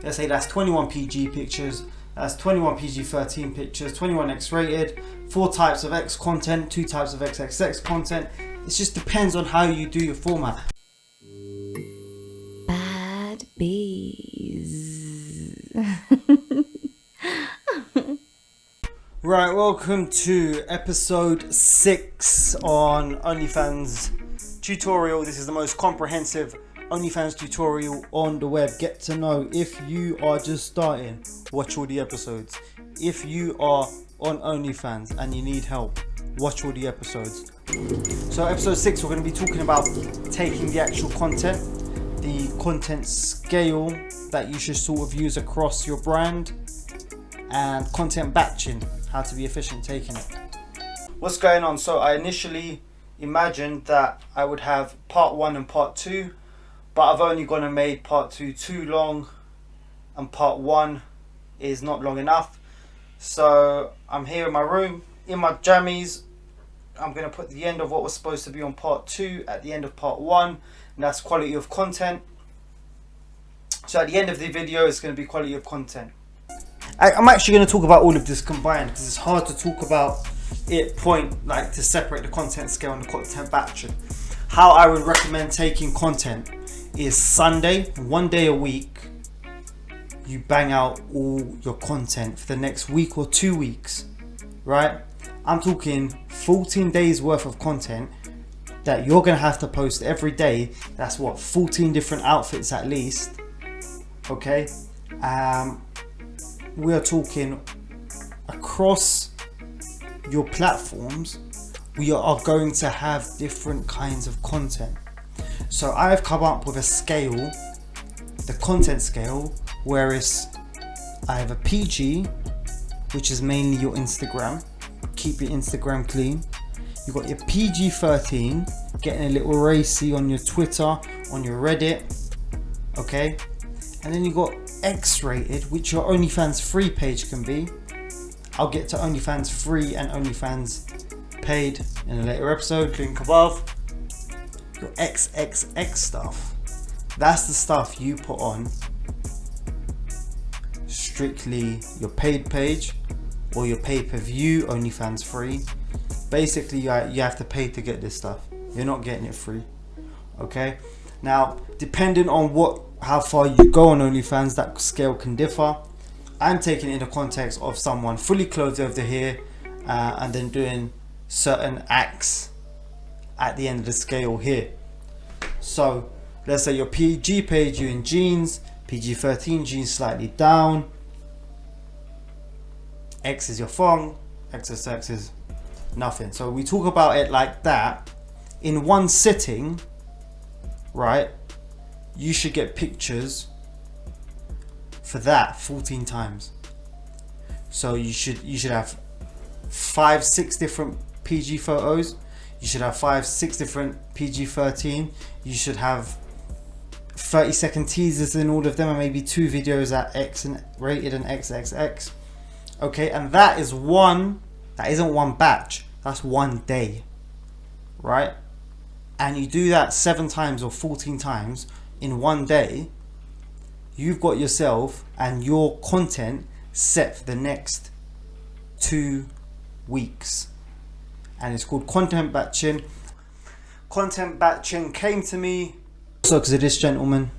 let's say that's 21 PG pictures, that's 21 PG-13 pictures, 21 X-rated, 4 types of X content, 2 types of XXX content. It just depends on how you do your format. Bad bees. Right, welcome to episode 6 on Onlyfans tutorial. This is the most comprehensive Onlyfans tutorial on the web. Get to know. If you are just starting, watch all the episodes. If you are on Onlyfans and you need help, watch all the episodes. So episode 6, we're going to be talking about taking the actual content, the content scale that you should sort of use across your brand, and content batching, how to be efficient taking it. What's going on? So I initially imagined that I would have part 1 and part 2, but I've only gone and made part 2 too long and part 1 is not long enough. So I'm here in my room, in my jammies. I'm going to put the end of what was supposed to be on part 2 at the end of part 1, and that's quality of content. So at the end of the video, it's going to be quality of content. I'm actually going to talk about all of this combined because it's hard to talk about it to separate the content scale and the content batching. How I would recommend taking content is Sunday, 1 day a week, you bang out all your content for the next week or 2 weeks, right? I'm talking 14 days worth of content that you're going to have to post every day. That's what, 14 different outfits at least, okay? We are talking across your platforms, we are going to have different kinds of content. So I've come up with a scale, the content scale, whereas I have a PG, which is mainly your Instagram, keep your Instagram clean. You've got your PG-13, getting a little racy on your Twitter, on your Reddit, okay? And then you got X-rated, which your OnlyFans free page can be. I'll get to OnlyFans free and OnlyFans paid in a later episode, link above. Your XXX stuff, that's the stuff you put on strictly your paid page or your pay-per-view OnlyFans free. Basically you have to pay to get this stuff. You're not getting it free, okay? Now depending on how far you go on OnlyFans, that scale can differ. I'm taking it in the context of someone fully clothed over here and then doing certain acts at the end of the scale here. So let's say your PG page, you in jeans, PG-13 jeans slightly down, X is your thong, XXX is nothing. So we talk about it like that. In one sitting, right, you should get pictures for that 14 times. So you should have 5-6 different PG photos. You should have 5-6 different PG-13. You should have 30-second teasers in all of them, and maybe 2 videos at X and rated and XXX. Okay, and that isn't one batch, that's 1 day, right? And you do that 7 times or 14 times in 1 day, you've got yourself and your content set for the next 2 weeks. And it's called content batching. Content batching came to me also because of this gentleman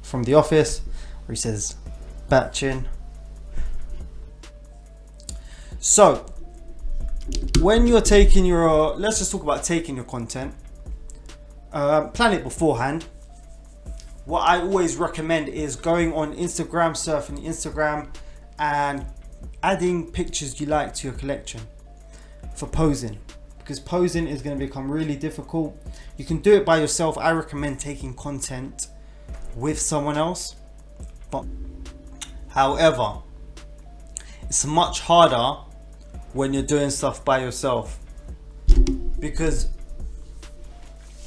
from the office where he says batching. So when you're taking let's just talk about taking your content, plan it beforehand. What I always recommend is going on Instagram, surfing Instagram and adding pictures you like to your collection for posing, because posing is going to become really difficult. You can do it by yourself. I recommend taking content with someone else, but however, it's much harder when you're doing stuff by yourself, because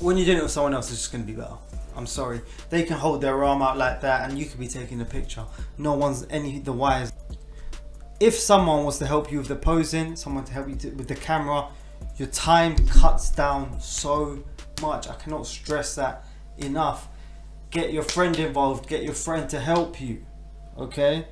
when you're doing it with someone else, it's just going to be better. I'm sorry, they can hold their arm out like that and you could be taking the picture. No one's any the wise. If someone was to help you with the posing, someone to help you with the camera, your time cuts down so much. I cannot stress that enough. get your friend involved, get your friend to help you, okay?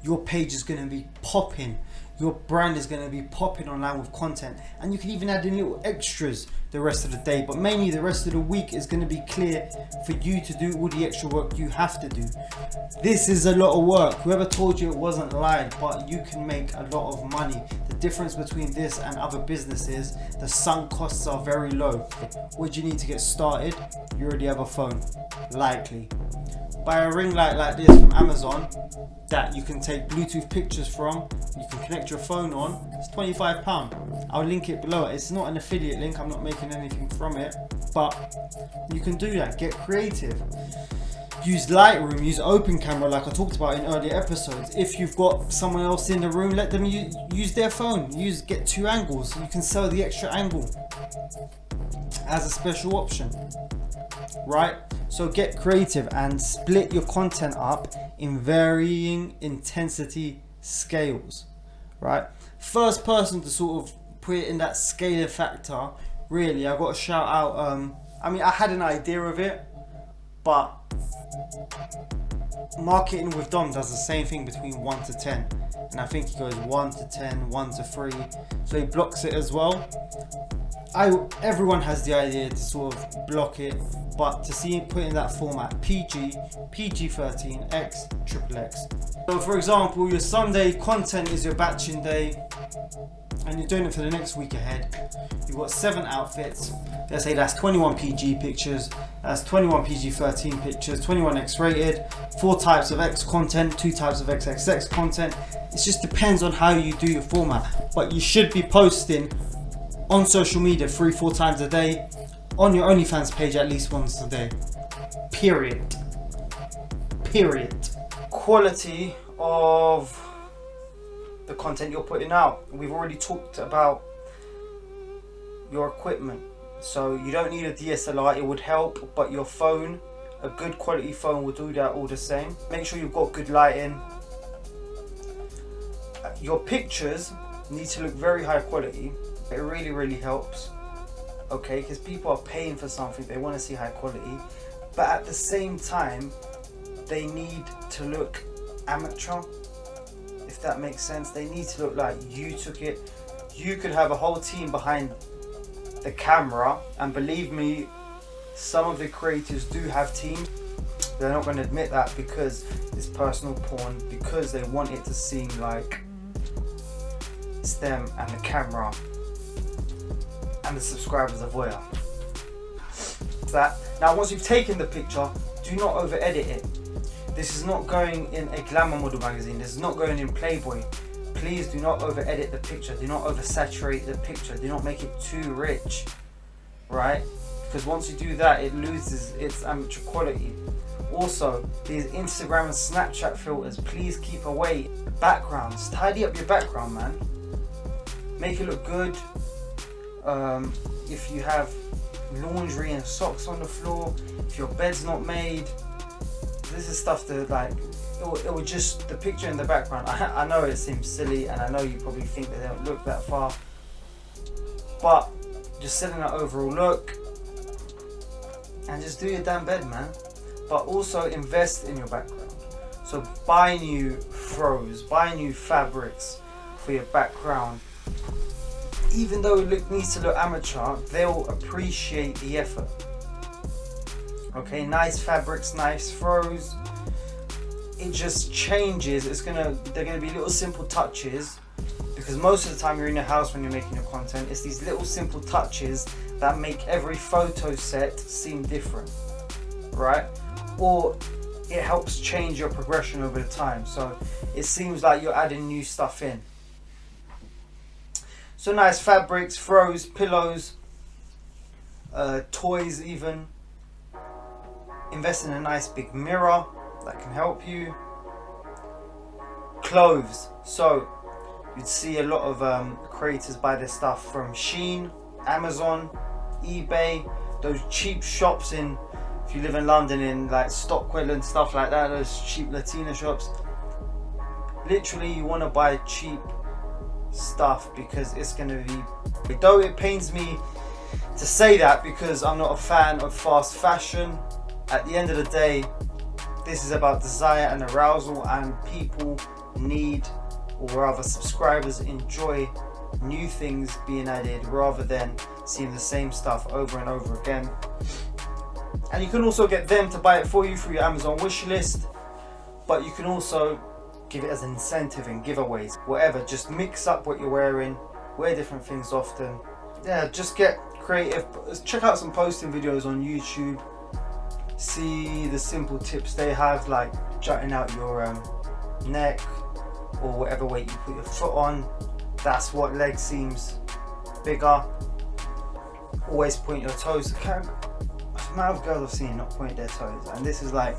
Your page is going to be popping. Your brand is going to be popping online with content, and you can even add in little extras the rest of the day, but mainly the rest of the week is going to be clear for you to do all the extra work you have to do. This is a lot of work. Whoever told you it wasn't lied, but you can make a lot of money. The difference between this and other businesses, the sunk costs are very low. What do you need to get started? You already have a phone, likely. Buy a ring light like this from Amazon that you can take Bluetooth pictures from, you can connect your phone on. It's £25. I'll link it below. It's not an affiliate link, I'm not making anything from it, but you can do that. Get creative. Use Lightroom, use open camera like I talked about in earlier episodes. If you've got someone else in the room, let them use their phone. Get 2 angles. You can sell the extra angle as a special option, right? So get creative and split your content up in varying intensity scales, right? First person to sort of put it in that scaling factor, really, I got to shout out, I mean, I had an idea of it, but Marketing with Dom does the same thing between 1 to 10, and I think he goes 1 to 10, 1 to 3, so he blocks it as well. Everyone has the idea to sort of block it, but to see it put in that format, PG, PG-13, X, XXX. So for example, your Sunday content is your batching day, and you're doing it for the next week ahead. You've got 7 outfits. Let's say that's 21 PG pictures, that's 21 PG-13 pictures, 21 X-rated, 4 types of X content, 2 types of XXX content. It just depends on how you do your format, but you should be posting on social media 3-4 times a day, on your Onlyfans page at least once a day. Period. Quality of the content you're putting out. We've already talked about your equipment, so you don't need a DSLR, it would help, but your phone, a good quality phone will do that all the same. Make sure you've got good lighting. Your pictures need to look very high quality. It really helps, okay, because people are paying for something, they want to see high quality, but at the same time they need to look amateur, if that makes sense. They need to look like you took it. You could have a whole team behind the camera, and believe me, some of the creators do have teams. They're not going to admit that because it's personal porn, because they want it to seem like it's them and the camera and the subscribers are voyeur. That. Now once you've taken the picture, do not over edit it. This is not going in a glamour model magazine, this is not going in Playboy. Please do not over edit the picture, do not over saturate the picture, do not make it too rich, right? Because once you do that, it loses its amateur quality. Also, these Instagram and Snapchat filters, please keep away. Backgrounds, tidy up your background, man. Make it look good. If you have laundry and socks on the floor, if your bed's not made, this is stuff that like, it will just, the picture in the background, I know it seems silly, and I know you probably think they don't look that far, but just setting that overall look, and just do your damn bed, man. But also invest in your background. So buy new throws, buy new fabrics for your background. Even though it needs to look amateur, they'll appreciate the effort. Okay, nice fabrics, nice throws. It just changes. They're gonna be little simple touches, because most of the time you're in your house when you're making your content. It's these little simple touches that make every photo set seem different, right? Or it helps change your progression over the time. So it seems like you're adding new stuff in. So nice fabrics, throws, pillows, toys even. Invest in a nice big mirror that can help you. Clothes. So you'd see a lot of creators buy their stuff from Shein, Amazon, eBay, those cheap shops in, if you live in London, in like Stockwell and stuff like that, those cheap Latina shops. Literally you want to buy cheap stuff because it's going to be, though it pains me to say that because I'm not a fan of fast fashion, At the end of the day, this is about desire and arousal, and people need, or rather subscribers enjoy, new things being added rather than seeing the same stuff over and over again. And you can also get them to buy it for you through your Amazon wish list, but you can also give it as an incentive in giveaways, whatever. Just mix up what you're wearing, wear different things often. Yeah, just get creative. Check out some posting videos on YouTube, see the simple tips they have, like jutting out your neck, or whatever weight you put your foot on, that's what leg seems bigger. Always point your toes. The amount of girls I've seen not point their toes, and this is like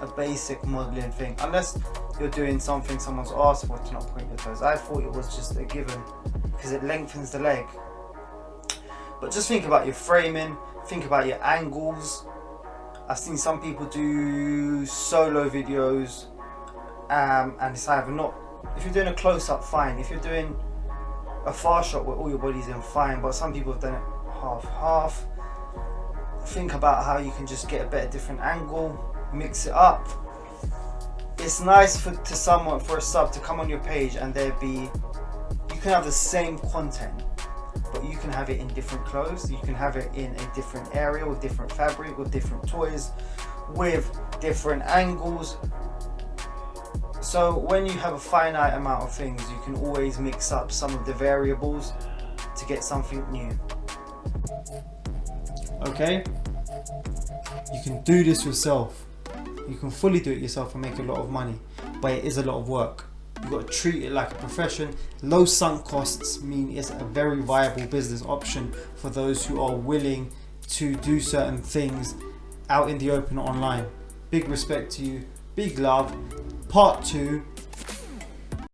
a basic modelling thing, unless you're doing something someone's asked for to not point your toes. I thought it was just a given because it lengthens the leg. But just think about your framing, think about your angles. I've seen some people do solo videos, and it's either not, if you're doing a close-up, fine. If you're doing a far shot where all your body's in, fine. But some people have done it half. Think about how you can just get a better different angle, mix it up. It's nice for a sub to come on your page and you can have the same content, but you can have it in different clothes, you can have it in a different area, with different fabric, with different toys, with different angles. So when you have a finite amount of things, you can always mix up some of the variables to get something new. Okay? You can do this yourself. You can fully do it yourself and make a lot of money, but it is a lot of work. You've got to treat it like a profession. Low sunk costs mean it's a very viable business option for those who are willing to do certain things out in the open online. Big respect to you, big love. Part 2